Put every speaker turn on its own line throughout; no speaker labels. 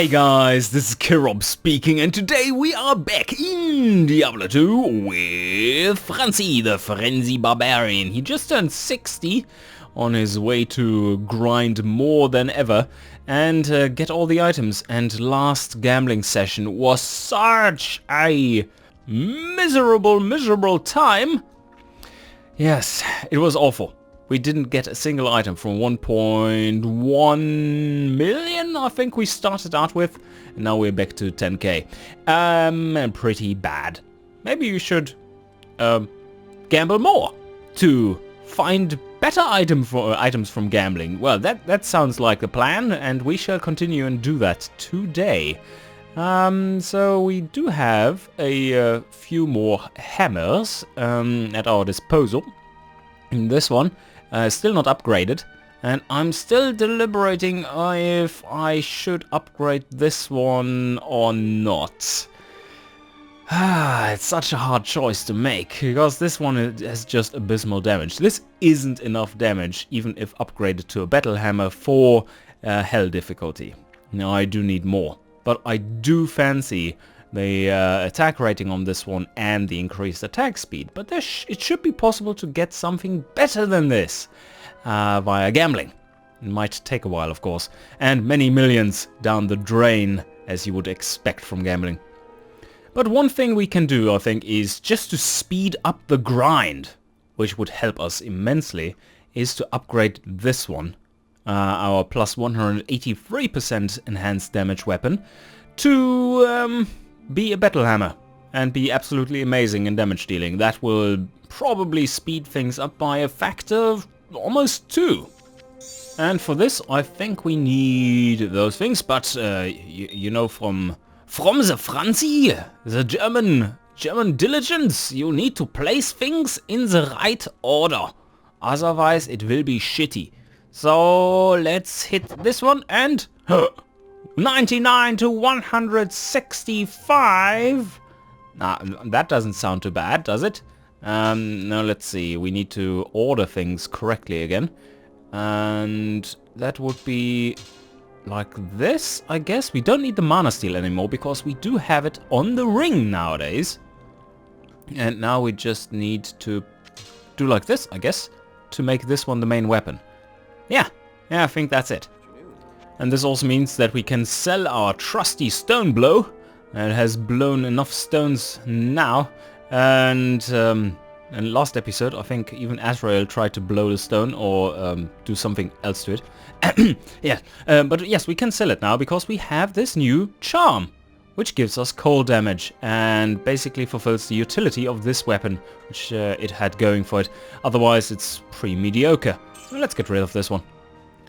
Hey guys, this is Kilrob speaking, and today we are back in Diablo 2 with Franzi, the Frenzy Barbarian. He just turned 60 on his way to grind more than ever and get all the items. And last gambling session was such a miserable time. Yes, it was awful. We didn't get a single item from 1.1 million, I think we started out with. And now we're back to 10k. And pretty bad. Maybe you should gamble more to find better items from gambling. Well, that sounds like the plan, and we shall continue and do that today. So we do have a few more hammers at our disposal. In this one, still not upgraded, and I'm still deliberating if I should upgrade this one or not. It's such a hard choice to make, because this one has just abysmal damage. This isn't enough damage, even if upgraded to a battle hammer for hell difficulty. Now I do need more, but I do fancy the attack rating on this one and the increased attack speed, but it should be possible to get something better than this via gambling. It might take a while, of course, and many millions down the drain, as you would expect from gambling. But one thing we can do, I think, is just to speed up the grind, which would help us immensely, is to upgrade this one, our plus 183% enhanced damage weapon, to be a battle hammer and be absolutely amazing in damage dealing. That will probably speed things up by a factor of almost 2. And for this I think we need those things, but you know, from the Franzi, the German diligence, you need to place things in the right order, otherwise it will be shitty. So let's hit this one and 99 to 165. Nah, that doesn't sound too bad, does it? Now let's see. We need to order things correctly again. And that would be like this, I guess. We don't need the mana steel anymore because we do have it on the ring nowadays. And now we just need to do like this, I guess, to make this one the main weapon. Yeah, I think that's it. And this also means that we can sell our trusty stone blow. It has blown enough stones now. And in last episode, I think even Azrael tried to blow the stone or do something else to it. Yeah, but yes, we can sell it now because we have this new charm, which gives us cold damage and basically fulfills the utility of this weapon, which it had going for it. Otherwise, it's pretty mediocre. So let's get rid of this one.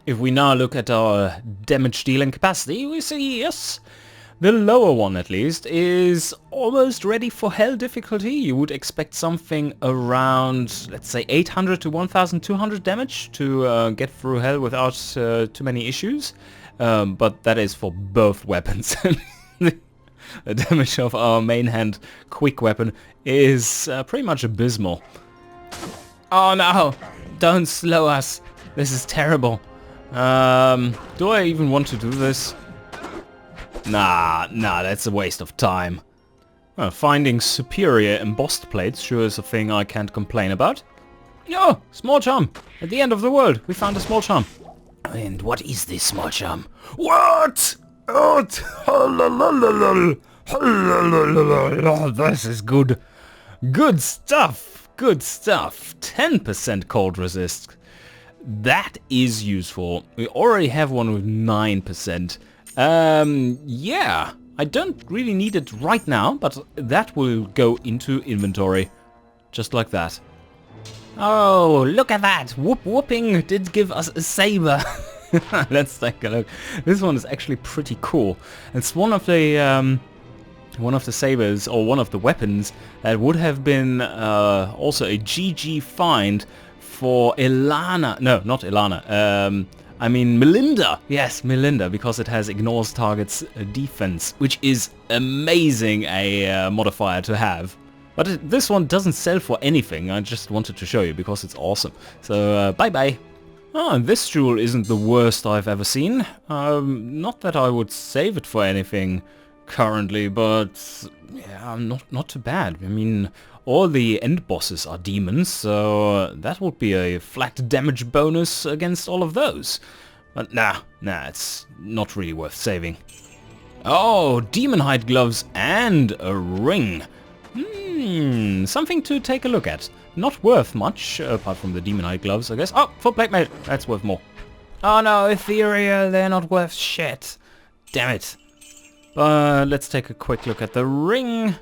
If we now look at our damage dealing capacity, we see, yes, the lower one at least is almost ready for hell difficulty. You would expect something around, let's say, 800 to 1200 damage to get through hell without too many issues. But that is for both weapons. The damage of our main hand quick weapon is pretty much abysmal. Oh no! Don't slow us! This is terrible. Do I even want to do this? Nah, that's a waste of time. Well, finding superior embossed plates sure is a thing I can't complain about. Yo, small charm! At the end of the world, we found a small charm. And what is this small charm? What? This is good. Good stuff. 10% cold resist. That is useful. We already have one with 9%. Yeah, I don't really need it right now, but that will go into inventory. Just like that. Oh, look at that! Whooping did give us a saber. Let's take a look. This one is actually pretty cool. It's one of the sabers, or one of the weapons, that would have been also a GG find for Ilana. No, not Ilana. I mean Melinda. Yes, Melinda, because it has ignores targets defense, which is amazing a modifier to have. But this one doesn't sell for anything. I just wanted to show you because it's awesome. So bye bye. Oh, this jewel isn't the worst I've ever seen. Not that I would save it for anything currently, but yeah, not too bad. I mean, all the end bosses are demons, so that would be a flat damage bonus against all of those. But nah, it's not really worth saving. Oh, demon hide gloves and a ring. Something to take a look at. Not worth much, apart from the demon hide gloves, I guess. Oh, full plate mail. That's worth more. Oh no, ethereal, they're not worth shit. Damn it. But let's take a quick look at the ring.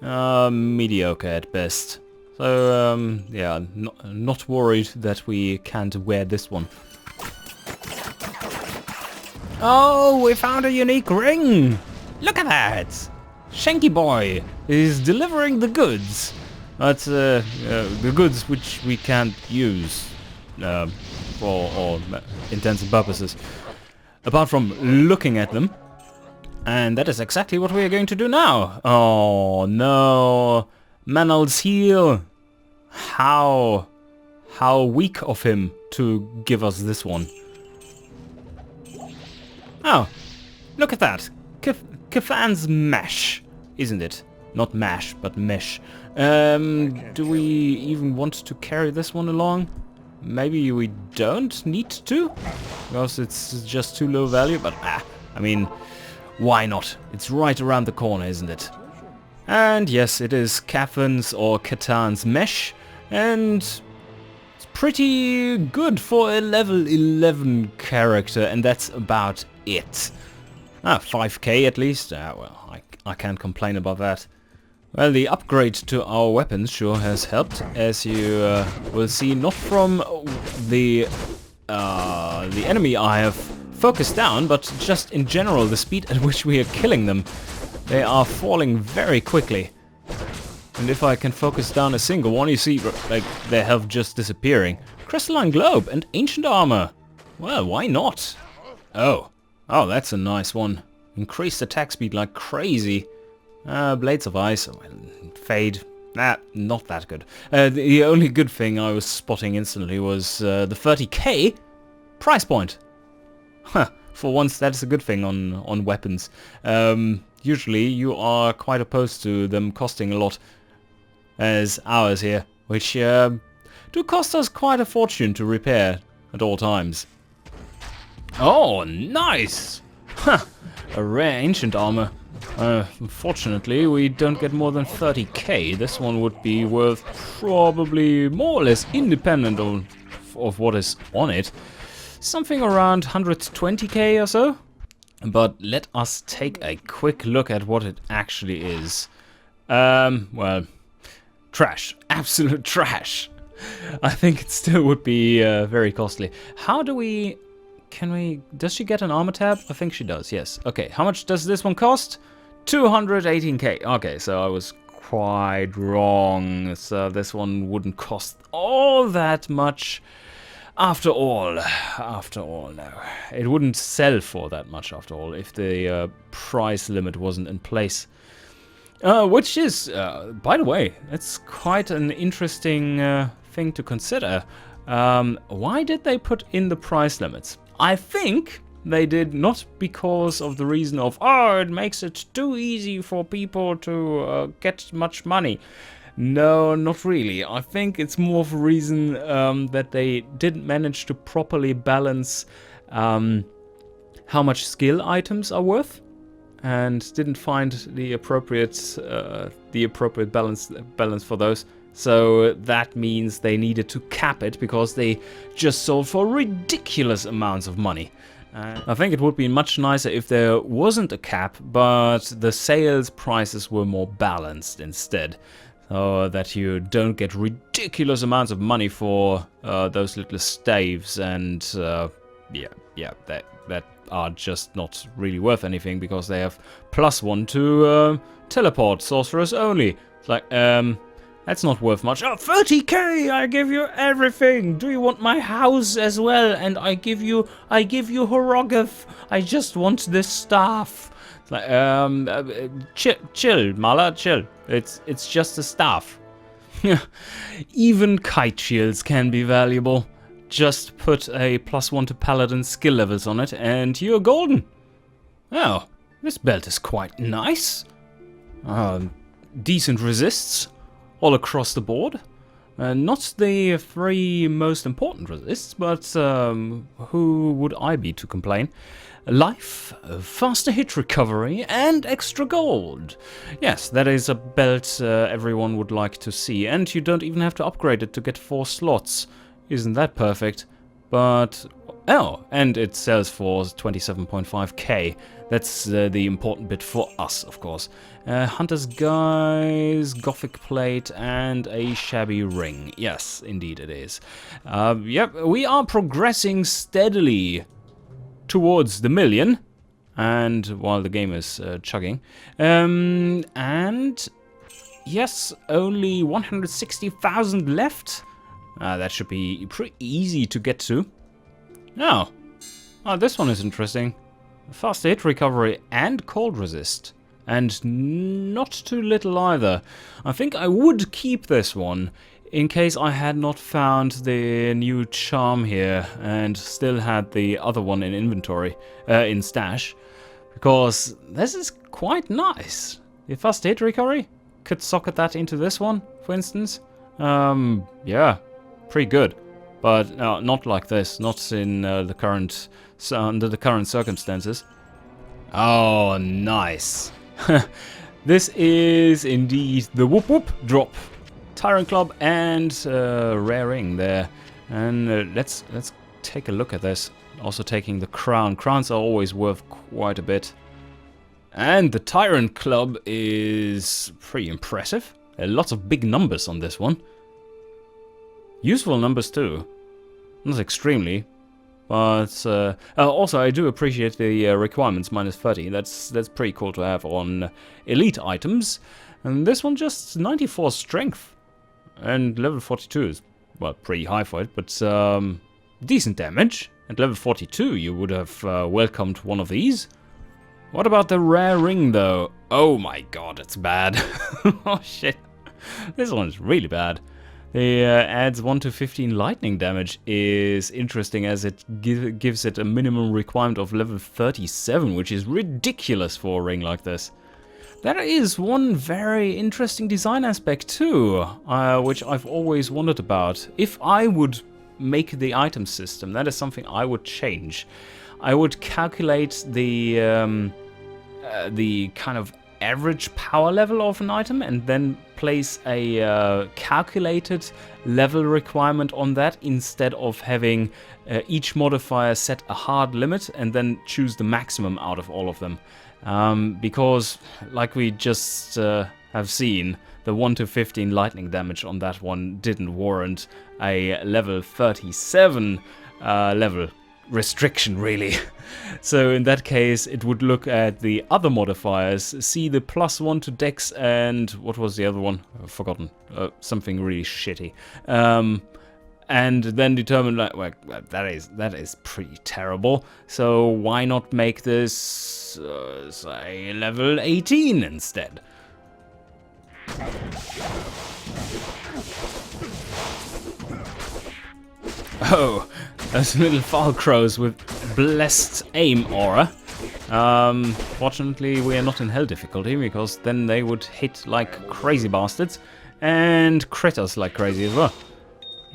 Mediocre at best. So, yeah, not worried that we can't wear this one. Oh, we found a unique ring! Look at that! Shanky Boy is delivering the goods. But the goods which we can't use for all intents and purposes. Apart from looking at them. And that is exactly what we are going to do now. Oh no. Manal's heel. How weak of him to give us this one. Oh, look at that. Kafan's mesh, isn't it? Not mash, but mesh. Do we even want to carry this one along? Maybe we don't need to, because it's just too low value, but I mean, why not? It's right around the corner, isn't it? And yes, it is Kafan's or Katan's mesh, and it's pretty good for a level 11 character, and that's about it. 5k at least. Well, I can't complain about that. Well, the upgrade to our weapons sure has helped, as you will see, not from the enemy I have focused down, but just in general, the speed at which we are killing them. They are falling very quickly. And if I can focus down a single one, you see, like, their health just disappearing. Crystalline Globe and Ancient Armor. Well, why not? Oh, that's a nice one. Increased attack speed like crazy. Blades of Ice, Fade, not that good. The only good thing I was spotting instantly was the 30k price point. For once that's a good thing on weapons. Usually you are quite opposed to them costing a lot, as ours here, which do cost us quite a fortune to repair at all times. Oh, nice! A rare Ancient Armor. Unfortunately, we don't get more than 30k. This one would be worth probably more or less independent of what is on it. Something around 120k or so. But let us take a quick look at what it actually is. Well, trash. Absolute trash. I think it still would be very costly. How do we... Does she get an armor tab? I think she does, yes. Okay, how much does this one cost? 218k. Okay, so I was quite wrong. So this one wouldn't cost all that much. After all, no. It wouldn't sell for that much after all if the price limit wasn't in place. Which is, by the way, it's quite an interesting thing to consider. Why did they put in the price limits? I think they did not because of the reason of, oh, it makes it too easy for people to get much money. No, not really. I think it's more of a reason that they didn't manage to properly balance how much skill items are worth, and didn't find the appropriate balance for those. So that means they needed to cap it because they just sold for ridiculous amounts of money. I think it would be much nicer if there wasn't a cap, but the sales prices were more balanced instead. So that you don't get ridiculous amounts of money for those little staves, and that are just not really worth anything because they have +1 to teleport sorcerers only. It's like, that's not worth much. Oh, 30k! I give you everything. Do you want my house as well? And I give you Horogath. I just want this staff. It's like, chill, Mala, chill. It's just a staff. Even kite shields can be valuable. just put a +1 to paladin skill levels on it and you're golden. Oh, this belt is quite nice. Decent resists all across the board. Not the 3 most important resists, but who would I be to complain? Life, faster hit recovery, and extra gold. Yes, that is a belt everyone would like to see, and you don't even have to upgrade it to get 4 slots. Isn't that perfect? But, oh, and it sells for 27.5k. That's the important bit for us, of course. Hunter's Guise, Gothic Plate, and a shabby ring. Yes, indeed it is. Yep, we are progressing steadily towards the million, and while the game is chugging. And yes, only 160,000 left. That should be pretty easy to get to. Oh, this one is interesting. Faster hit recovery and cold resist. And not too little either. I think I would keep this one in case I had not found the new charm here and still had the other one in inventory, in stash. Because this is quite nice. The faster hit recovery, could socket that into this one, for instance. Yeah, pretty good. But not like this, not in the current, under the current circumstances. Oh, nice. This is indeed the Whoop Whoop drop. Tyrant Club and rare ring there. And let's take a look at this. Also taking the crown. Crowns are always worth quite a bit. And the Tyrant Club is pretty impressive. Lots of big numbers on this one. Useful numbers too. Not extremely. But also I do appreciate the requirements -30. That's pretty cool to have on elite items. And this one just 94 strength. And level 42 is, well, pretty high for it, but decent damage. At level 42 you would have welcomed one of these. What about the rare ring though? Oh my god, it's bad. Oh shit. This one's really bad. The adds 1 to 15 lightning damage is interesting as it gives it a minimum requirement of level 37, which is ridiculous for a ring like this. There is one very interesting design aspect too, which I've always wondered about. If I would make the item system, that is something I would change. I would calculate the kind of average power level of an item and then place a calculated level requirement on that instead of having each modifier set a hard limit and then choose the maximum out of all of them. Because, like we just have seen, the 1 to 15 lightning damage on that one didn't warrant a level 37 level restriction, really. So in that case, it would look at the other modifiers, see the +1 to dex and what was the other one? I've forgotten. Something really shitty. And then determine that, well, that is pretty terrible. So why not make this say level 18 instead? Oh, those little fall crows with blessed aim aura. Fortunately, we are not in hell difficulty because then they would hit like crazy bastards and crit us like crazy as well.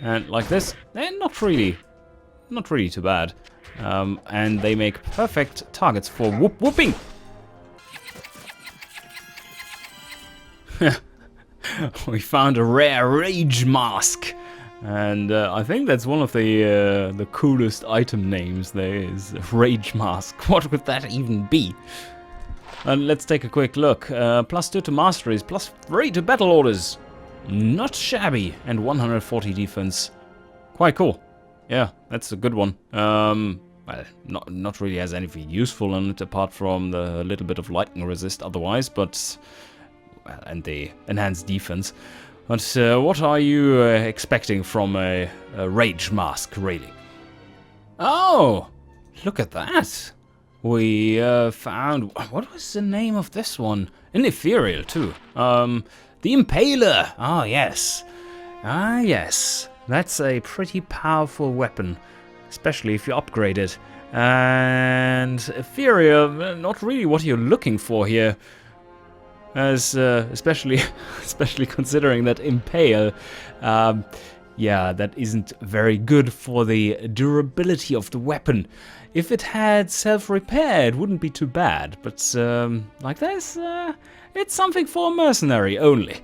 And like this, they're not really too bad. And they make perfect targets for whooping. We found a rare rage mask. And I think that's one of the coolest item names there is. Rage mask. What would that even be? And let's take a quick look. +2 to masteries, +3 to battle orders. Not shabby. And 140 defense. Quite cool. Yeah, that's a good one. Well, not really has anything useful on it apart from the little bit of lightning resist otherwise, but well, and the enhanced defense. But what are you expecting from a rage mask, really? Oh, look at that! We found... What was the name of this one? An ethereal, too. The Impaler! Ah, yes. Ah, yes. That's a pretty powerful weapon, especially if you upgrade it. And Etheria, not really what you're looking for here. As especially considering that Impale, yeah, that isn't very good for the durability of the weapon. If it had self-repair, it wouldn't be too bad, but like this, it's something for a mercenary only.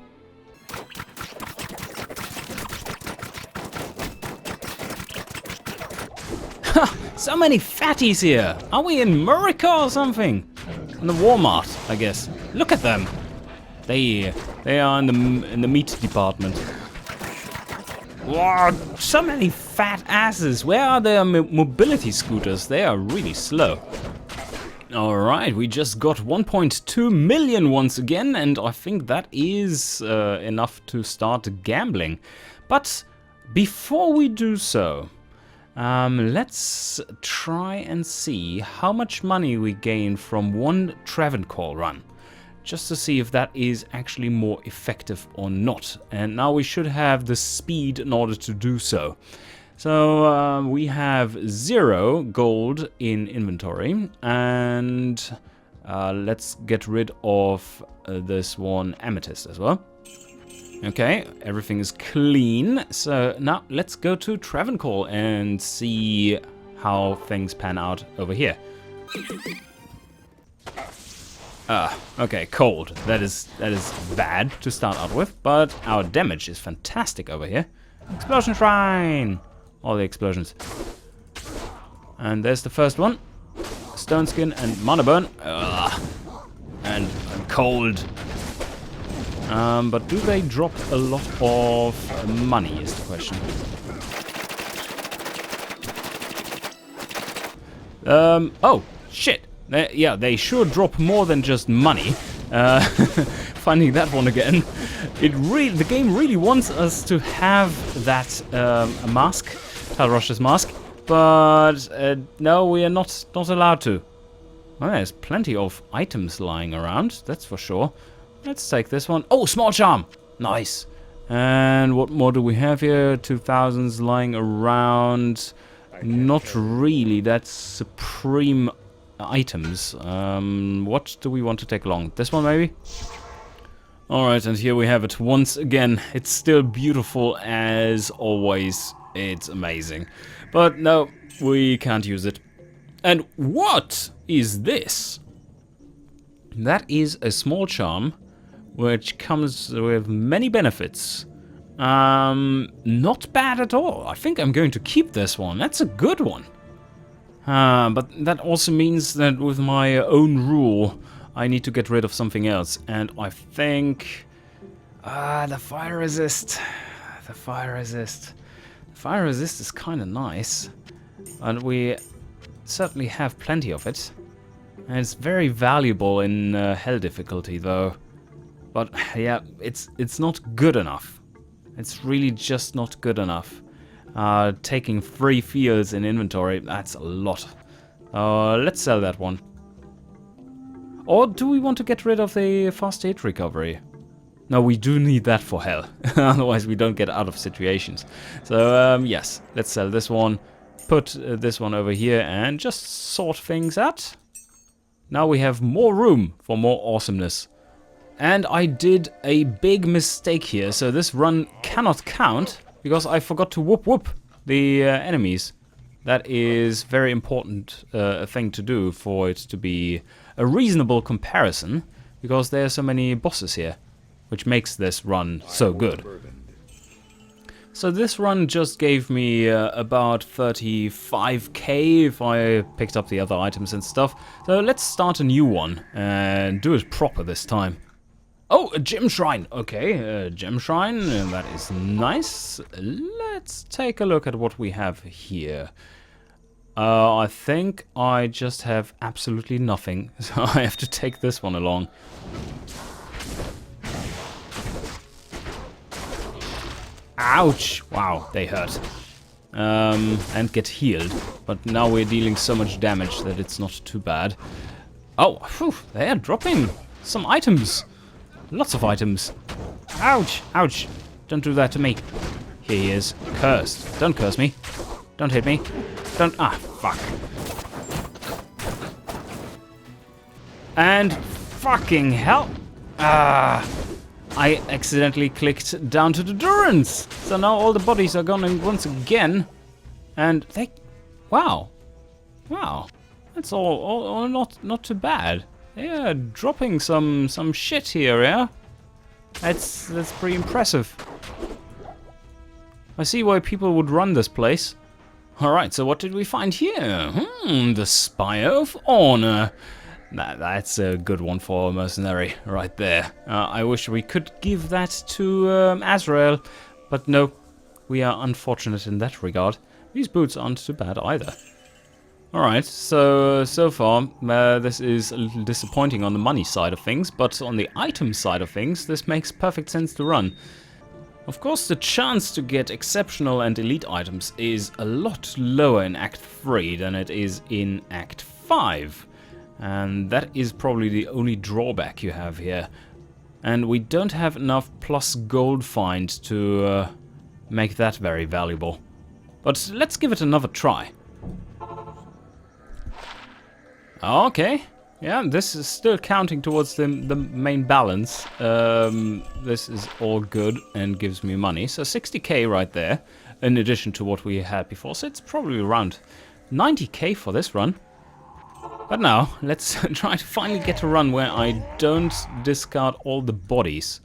Ha! So many fatties here! Are we in Murica or something? In the Walmart, I guess. Look at them! They are in the meat department. Wow, so many fat asses. Where are their mobility scooters? They are really slow. Alright, we just got 1.2 million once again, and I think that is enough to start gambling. But before we do so, let's try and see how much money we gain from one Travancore run. Just to see if that is actually more effective or not. And now we should have the speed in order to do so. So we have 0 gold in inventory, and let's get rid of this one amethyst as well. Okay, everything is clean. So now let's go to Travancore and see how things pan out over here. Okay, cold. That is bad to start out with, but our damage is fantastic over here. Explosion Shrine! All the explosions. And there's the first one. Stone Skin and Mana Burn. And cold. But do they drop a lot of money is the question. Oh, shit. Yeah, they sure drop more than just money. Finding that one again. The game really wants us to have that mask, Talrosh's mask, but no, we are not allowed to. Well, there's plenty of items lying around, that's for sure. Let's take this one. Oh, small charm! Nice. And what more do we have here? 2000s lying around. Not really. That's supreme items. What do we want to take along? This one maybe? Alright, and here we have it once again. It's still beautiful as always. It's amazing. But no, we can't use it. And what is this? That is a small charm which comes with many benefits. Not bad at all. I think I'm going to keep this one. That's a good one. But that also means that with my own rule, I need to get rid of something else. And I think... the fire resist. The fire resist. The fire resist is kind of nice. And we certainly have plenty of it. And it's very valuable in hell difficulty, though. But, yeah, it's not good enough. It's really just not good enough. Taking 3 fields in inventory, that's a lot. Let's sell that one. Or do we want to get rid of the fast hit recovery? No, we do need that for hell. Otherwise we don't get out of situations. So, yes, let's sell this one. Put this one over here and just sort things out. Now we have more room for more awesomeness. And I did a big mistake here, so this run cannot count. Because I forgot to whoop the enemies. That is very important thing to do for it to be a reasonable comparison. Because there are so many bosses here. Which makes this run so good. So this run just gave me about 35k if I picked up the other items and stuff. So let's start a new one and do it proper this time. Oh, a gem shrine. Okay, a gem shrine. That is nice. Let's take a look at what we have here. I think I just have absolutely nothing. So I have to take this one along. Ouch! Wow, they hurt. And get healed. But now we're dealing so much damage that it's not too bad. Oh, whew, they are dropping some items. Lots of items. Ouch! Ouch! Don't do that to me. Here he is. Cursed. Don't curse me. Don't hit me. Don't... Ah, fuck. And fucking hell. Ah, I accidentally clicked down to the Durance. So now all the bodies are gone once again. And they... Wow. Wow. That's all not too bad. Yeah, dropping some shit here, yeah? That's pretty impressive. I see why people would run this place. Alright, so what did we find here? The Spire of Honor. That's a good one for a mercenary right there. I wish we could give that to Azrael, but no, we are unfortunate in that regard. These boots aren't too bad either. Alright, so far this is a little disappointing on the money side of things, but on the item side of things, this makes perfect sense to run. Of course, the chance to get exceptional and elite items is a lot lower in Act 3 than it is in Act 5. And that is probably the only drawback you have here. And we don't have enough plus gold find to make that very valuable. But let's give it another try. Okay. Yeah, this is still counting towards the main balance. This is all good and gives me money. So 60k right there, in addition to what we had before. So it's probably around 90k for this run. But now, let's try to finally get a run where I don't discard all the bodies.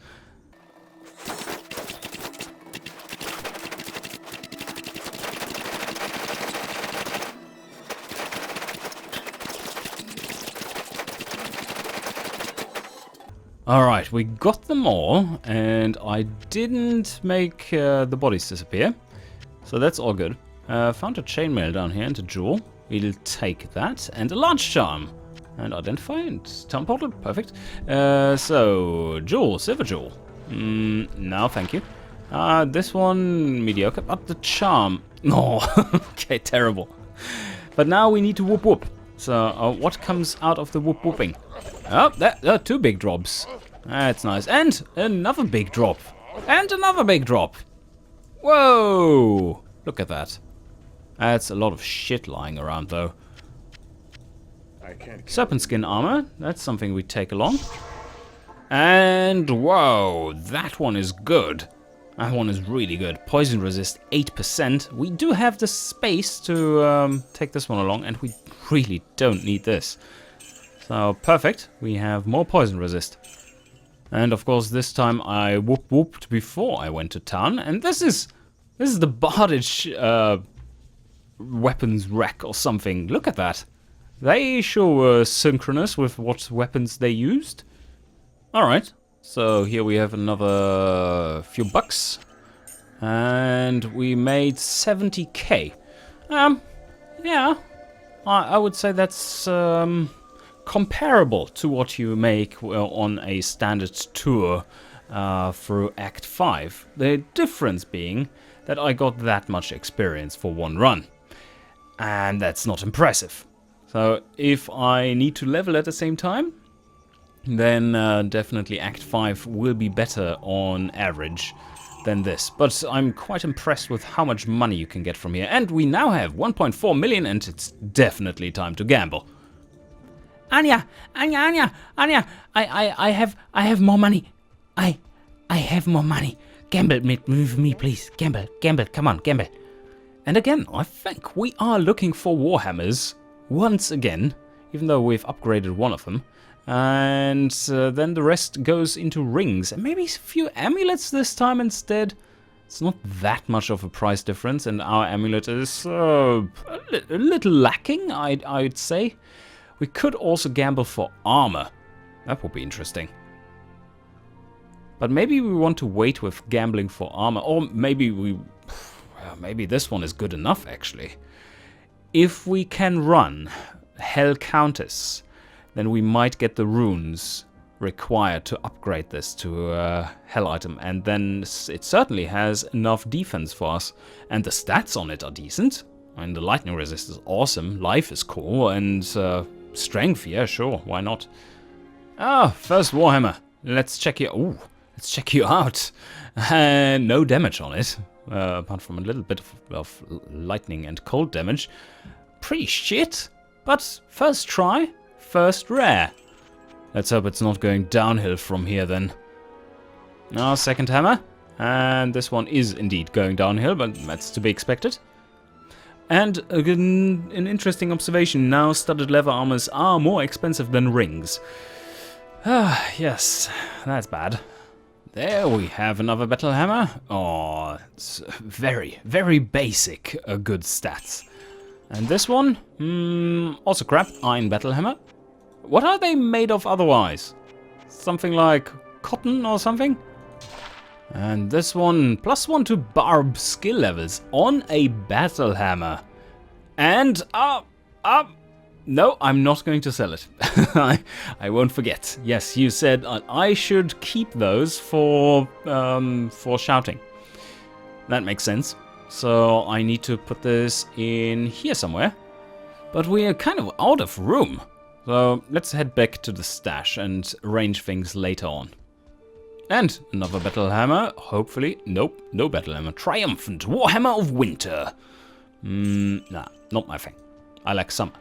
Alright, we got them all, and I didn't make the bodies disappear. So that's all good. Found a chainmail down here and a jewel. We'll take that, and a large charm. And identify and town portal, perfect. So, jewel, silver jewel. No, thank you. This one, mediocre, but the charm. No, okay, terrible. But now we need to whoop whoop. So, what comes out of the whoop whooping? Oh, there are 2 big drops. That's nice. And another big drop. And another big drop. Whoa! Look at that. That's a lot of shit lying around, though. Serpent skin armor. That's something we take along. And whoa, that one is good. That one is really good. Poison resist 8%. We do have the space to take this one along, and we really don't need this. So perfect. We have more poison resist. And of course, this time I whooped before I went to town. And this is the Bardage weapons rack or something. Look at that. They sure were synchronous with what weapons they used. Alright, so here we have another few bucks. And we made 70k. Yeah, I would say that's comparable to what you make on a standard tour through Act 5. The difference being that I got that much experience for one run. And that's not impressive. So if I need to level at the same time, then definitely Act 5 will be better on average than this. But I'm quite impressed with how much money you can get from here. And we now have 1.4 million, and it's definitely time to gamble. Anya, I have more money. I have more money. Gamble with me, please. Gamble, come on, gamble. And again, I think we are looking for Warhammers once again, even though we've upgraded one of them. And then the rest goes into rings. And maybe a few amulets this time instead. It's not that much of a price difference, and our amulet is a little lacking, I'd say. We could also gamble for armor. That would be interesting. But maybe we want to wait with gambling for armor, or maybe maybe this one is good enough, actually. If we can run Hell Countess, then we might get the runes required to upgrade this to a Hell item, and then it certainly has enough defense for us. And the stats on it are decent. I mean, the lightning resist is awesome, life is cool, and strength, yeah, sure, why not? Ah, first Warhammer. Let's check you. Ooh, let's check you out. No damage on it. apart from a little bit of lightning and cold damage. Pretty shit, but first try, first rare. Let's hope it's not going downhill from here then. Now, second hammer. And this one is indeed going downhill, but that's to be expected. And again, an interesting observation. Now, studded leather armors are more expensive than rings. Ah, yes, that's bad. There we have another battle hammer. Oh, it's very, very basic good stats. And this one, also crap, iron battle hammer. What are they made of otherwise? Something like cotton or something? And this one, +1 to barb skill levels on a battle hammer. And, no, I'm not going to sell it. I won't forget. Yes, you said I should keep those for shouting. That makes sense. So I need to put this in here somewhere. But we are kind of out of room. So let's head back to the stash and arrange things later on. And another battle hammer, hopefully. Nope, no battle hammer. Triumphant Warhammer of Winter. Nah, not my thing. I like summer.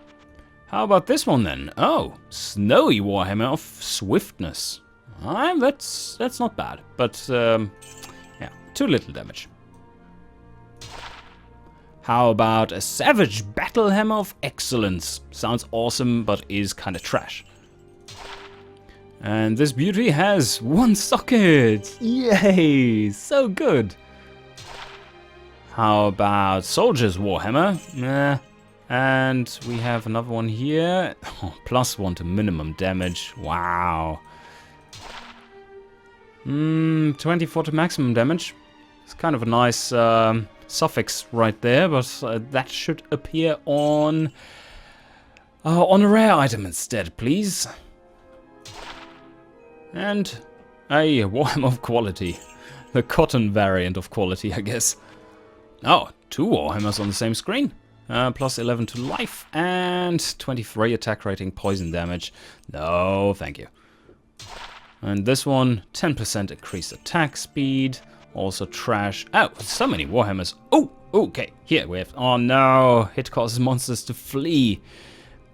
How about this one then? Oh, Snowy Warhammer of Swiftness. That's not bad, but yeah, too little damage. How about a Savage Battle Hammer of Excellence? Sounds awesome, but is kind of trash. And this beauty has 1 socket! Yay! So good! How about Soldier's Warhammer? Nah. And we have another one here. Oh, +1 to minimum damage. Wow. 24 to maximum damage. It's kind of a nice suffix right there, but that should appear on a rare item instead, please. And a Warhammer of Quality. The cotton variant of quality, I guess. Oh, 2 Warhammers on the same screen. +11 to life and 23 attack rating, poison damage. No, thank you. And this one, 10% increased attack speed. Also trash. Oh, so many Warhammers. Oh, okay. Here we have... Oh no, it causes monsters to flee.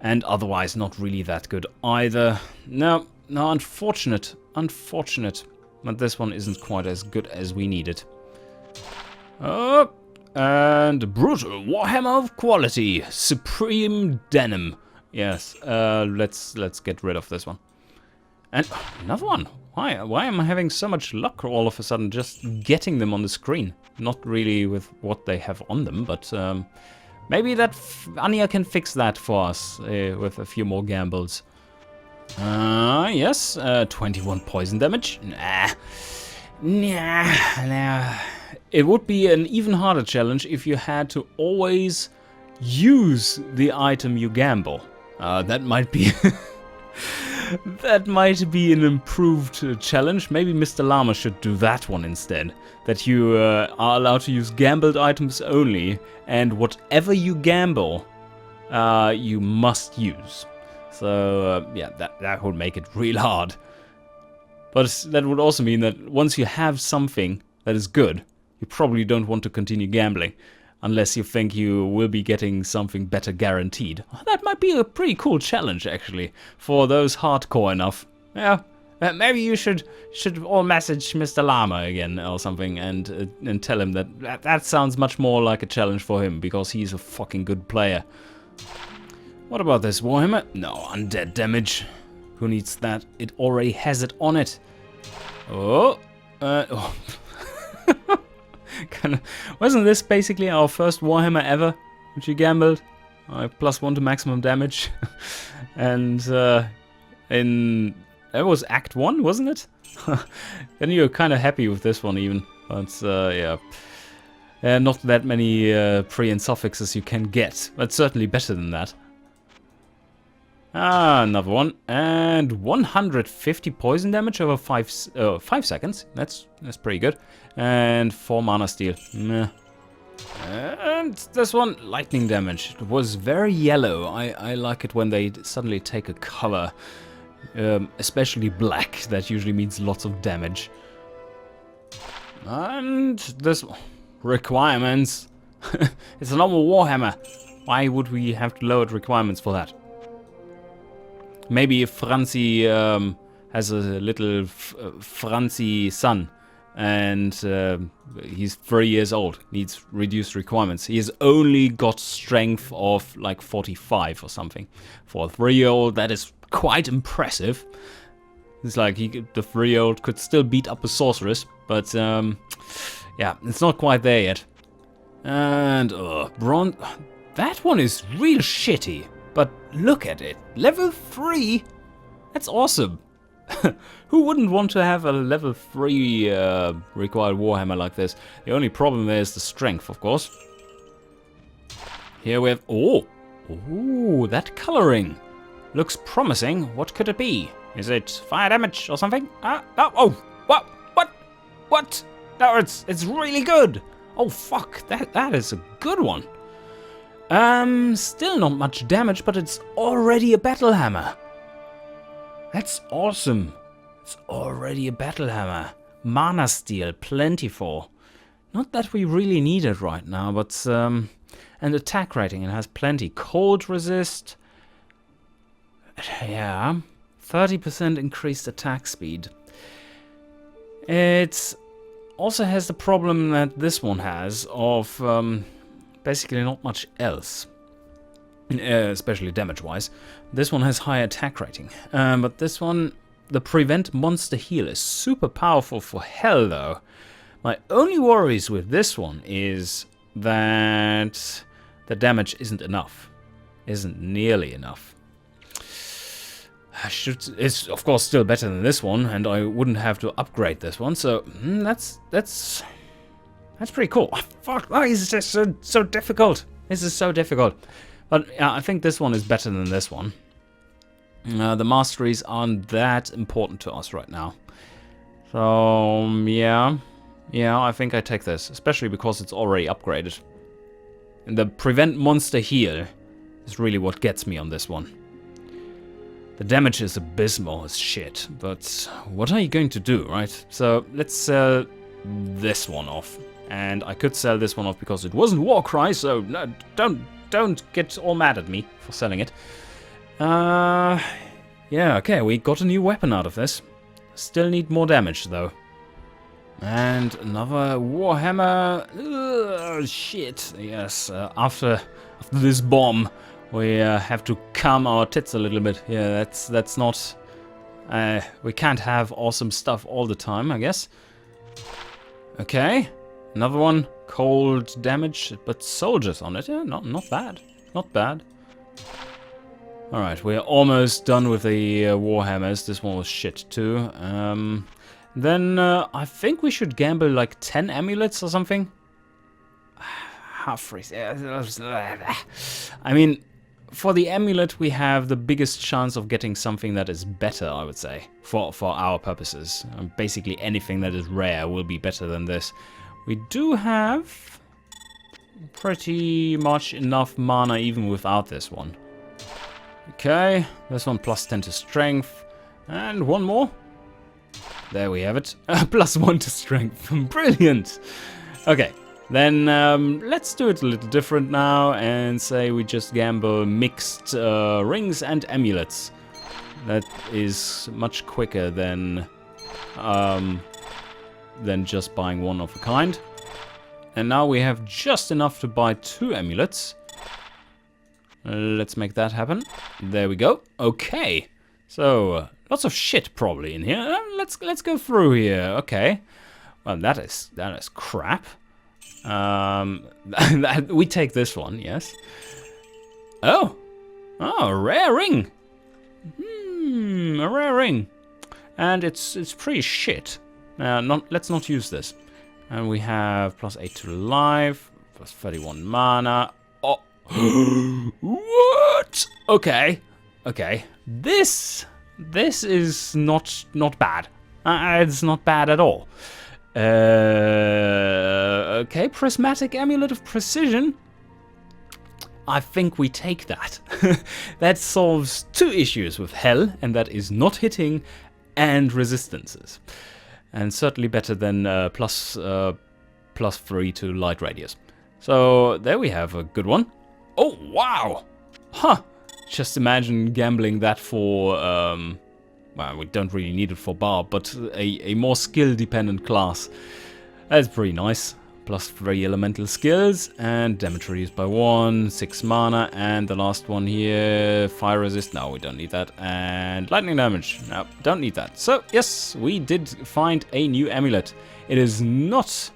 And otherwise not really that good either. No, unfortunate. Unfortunate. But this one isn't quite as good as we needed. Oh, and Brutal Warhammer of Quality. Supreme Denim. Yes, let's get rid of this one. And another one. Why am I having so much luck all of a sudden just getting them on the screen? Not really with what they have on them, but maybe that Anya can fix that for us with a few more gambles. Yes, 21 poison damage. Nah. It would be an even harder challenge if you had to always use the item you gamble. That might be... That might be an improved challenge. Maybe Mr. Llama should do that one instead. That you are allowed to use gambled items only, and whatever you gamble, you must use. So, yeah, that would make it real hard. But that would also mean that once you have something that is good, you probably don't want to continue gambling. Unless you think you will be getting something better guaranteed. That might be a pretty cool challenge, actually, for those hardcore enough. Yeah, maybe you should all message Mr. Llama again or something and tell him that sounds much more like a challenge for him, because he's a fucking good player. What about this Warhammer? No, undead damage. Who needs that? It already has it on it. Oh. Wasn't this basically our first Warhammer ever, which you gambled? +1 to maximum damage. And it was Act 1, wasn't it? Then you're kind of happy with this one even. But yeah. Not that many pre and suffixes you can get, but certainly better than that. Another one. And 150 poison damage over 5 seconds. That's pretty good. And 4 mana steal. Meh. And this one, lightning damage. It was very yellow. I like it when they suddenly take a color. Especially black. That usually means lots of damage. And this one. requirements. It's a normal warhammer. Why would we have to lower requirements for that? Maybe if Franzi has a little Franzi son and he's 3 years old, needs reduced requirements. He has only got strength of like 45 or something. For a 3-year-old, that is quite impressive. It's like the 3-year-old could still beat up a sorceress, but yeah, it's not quite there yet. And bronze. That one is real shitty, but look at it. Level 3? That's awesome. Who wouldn't want to have a level 3 required warhammer like this? The only problem there is the strength, of course. Here we have... Oh, that coloring looks promising. What could it be? Is it fire damage or something? What? No, it's really good. Oh fuck, that is a good one. Still not much damage, but it's already a battle hammer. That's awesome. It's already a battle hammer. Mana steal, plentiful. Not that we really need it right now, but and attack rating, it has plenty. Cold resist. Yeah, 30% increased attack speed. It also has the problem that this one has of basically not much else, especially damage-wise. This one has high attack rating, but this one, the prevent monster heal, is super powerful for hell though. My only worries with this one is that the damage isn't enough, isn't nearly enough. It's of course still better than this one, and I wouldn't have to upgrade this one, so that's pretty cool. Oh, fuck, why is this so difficult? This is so difficult. But I think this one is better than this one. The masteries aren't that important to us right now. So, yeah, I think I take this, especially because it's already upgraded. And the prevent monster heal is really what gets me on this one. The damage is abysmal as shit, but what are you going to do, right? So let's sell this one off. And I could sell this one off because it wasn't warcry, so no, don't get all mad at me for selling it. Yeah, okay, we got a new weapon out of this. Still need more damage though. And another warhammer. Shit, yes, after this bomb, we have to calm our tits a little bit. Yeah, that's not... we can't have awesome stuff all the time, I guess. Okay, another one. Cold damage, but soldiers on it. Yeah, not bad. Not bad. Alright, we're almost done with the warhammers. This one was shit too. Then I think we should gamble like 10 amulets or something. Half freeze. I mean... For the amulet, we have the biggest chance of getting something that is better, I would say, for our purposes. Basically anything that is rare will be better than this. We do have pretty much enough mana even without this one. Okay, this one plus 10 to strength. And one more. There we have it. Plus 1 to strength. Brilliant. Okay. Then let's do it a little different now and say we just gamble mixed rings and amulets. That is much quicker than just buying one of a kind. And now we have just enough to buy 2 amulets. Let's make that happen. There we go. Okay. So lots of shit probably in here. Let's go through here. Okay. Well, that is crap. We take this one, yes. Oh, a rare ring. A rare ring, and it's pretty shit. Let's not use this. And we have plus 8 to life, plus 31 mana. Oh, what? Okay. This is not bad. It's not bad at all. Okay, prismatic amulet of precision. I think we take that. That solves 2 issues with hell, and that is not hitting and resistances. And certainly better than plus +3 to light radius. So there we have a good one. Oh, wow! Huh! Just imagine gambling that for, well, we don't really need it for Barb, but a more skill-dependent class. That's pretty nice. +3 elemental skills, and damage reduced by 1, 6 mana, and the last one here, fire resist, no, we don't need that, and lightning damage, no, don't need that. So, yes, we did find a new amulet. It is not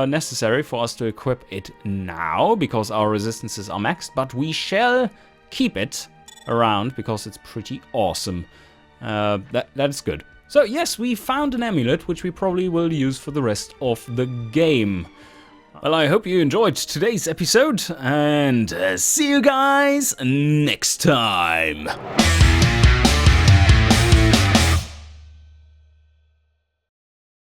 necessary for us to equip it now, because our resistances are maxed, but we shall keep it around, because it's pretty awesome. That's good. So yes, we found an amulet, which we probably will use for the rest of the game. Well, I hope you enjoyed today's episode, and see you guys next time.